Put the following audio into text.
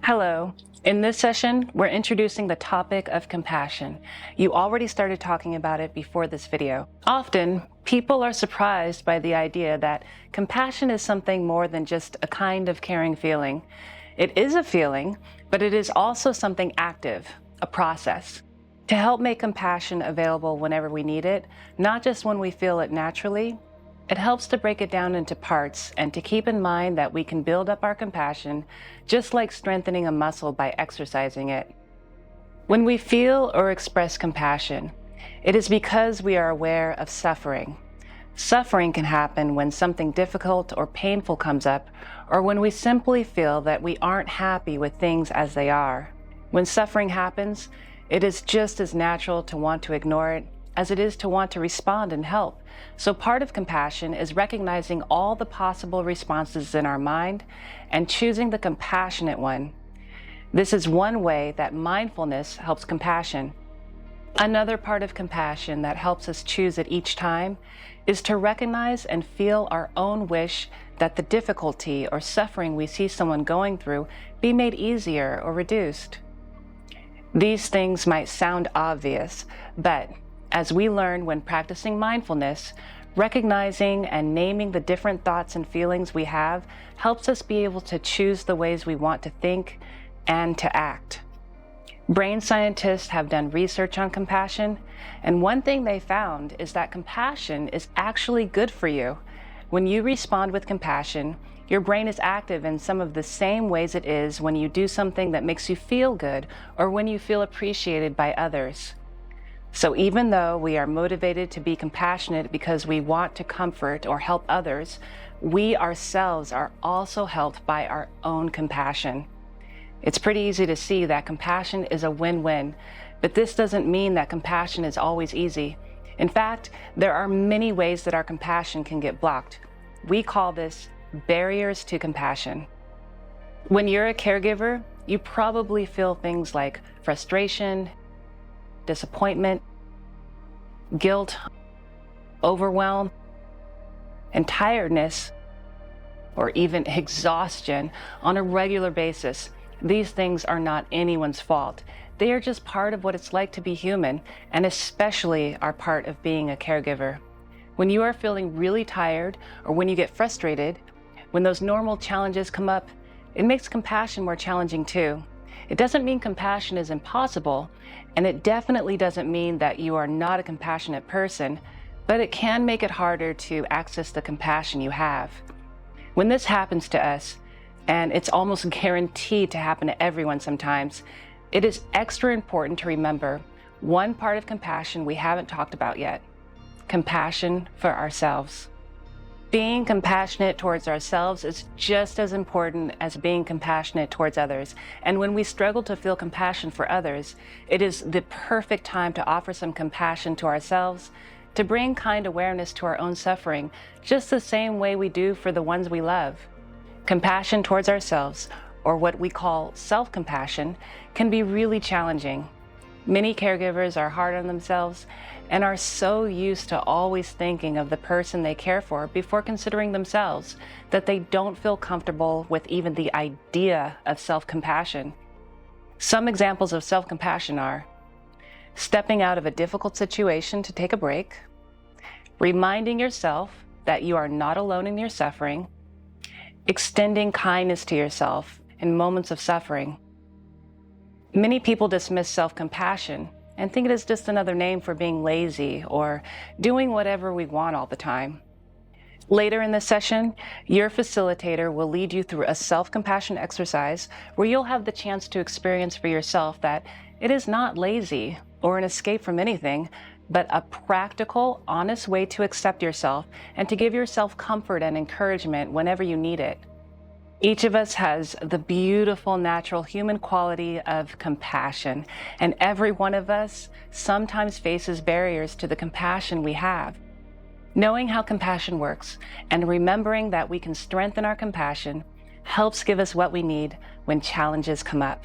Hello. In this session, we're introducing the topic of compassion. You already started talking about it before this video. Often, people are surprised by the idea that compassion is something more than just a kind of caring feeling. It is a feeling, but it is also something active, a process. To help make compassion available whenever we need it, not just when we feel it naturally, it helps to break it down into parts and to keep in mind that we can build up our compassion just like strengthening a muscle by exercising it. When we feel or express compassion, it is because we are aware of suffering. Suffering can happen when something difficult or painful comes up, or when we simply feel that we aren't happy with things as they are. When suffering happens, it is just as natural to want to ignore it as it is to want to respond and help. So part of compassion is recognizing all the possible responses in our mind and choosing the compassionate one. This is one way that mindfulness helps compassion. Another part of compassion that helps us choose it each time is to recognize and feel our own wish that the difficulty or suffering we see someone going through be made easier or reduced. These things might sound obvious, but as we learn when practicing mindfulness, recognizing and naming the different thoughts and feelings we have helps us be able to choose the ways we want to think and to act. Brain scientists have done research on compassion, and one thing they found is that compassion is actually good for you. When you respond with compassion, your brain is active in some of the same ways it is when you do something that makes you feel good or when you feel appreciated by others. So even though we are motivated to be compassionate because we want to comfort or help others, we ourselves are also helped by our own compassion. It's pretty easy to see that compassion is a win-win, but this doesn't mean that compassion is always easy. In fact, there are many ways that our compassion can get blocked. We call this barriers to compassion. When you're a caregiver, you probably feel things like frustration, disappointment, guilt, overwhelm, and tiredness, or even exhaustion on a regular basis. These things are not anyone's fault. They are just part of what it's like to be human, and especially are part of being a caregiver. When you are feeling really tired, or when you get frustrated, when those normal challenges come up, it makes compassion more challenging too. It doesn't mean compassion is impossible, and it definitely doesn't mean that you are not a compassionate person, but it can make it harder to access the compassion you have. When this happens to us, and it's almost guaranteed to happen to everyone sometimes, it is extra important to remember one part of compassion we haven't talked about yet: compassion for ourselves. Being compassionate towards ourselves is just as important as being compassionate towards others. And when we struggle to feel compassion for others, it is the perfect time to offer some compassion to ourselves, to bring kind awareness to our own suffering, just the same way we do for the ones we love. Compassion towards ourselves, or what we call self-compassion, can be really challenging. Many caregivers are hard on themselves and are so used to always thinking of the person they care for before considering themselves that they don't feel comfortable with even the idea of self-compassion. Some examples of self-compassion are stepping out of a difficult situation to take a break, reminding yourself that you are not alone in your suffering, extending kindness to yourself in moments of suffering. Many people dismiss self-compassion and think it is just another name for being lazy or doing whatever we want all the time. Later in this session, your facilitator will lead you through a self-compassion exercise where you'll have the chance to experience for yourself that it is not lazy or an escape from anything, but a practical, honest way to accept yourself and to give yourself comfort and encouragement whenever you need it. Each of us has the beautiful natural human quality of compassion, and every one of us sometimes faces barriers to the compassion we have. Knowing how compassion works and remembering that we can strengthen our compassion helps give us what we need when challenges come up.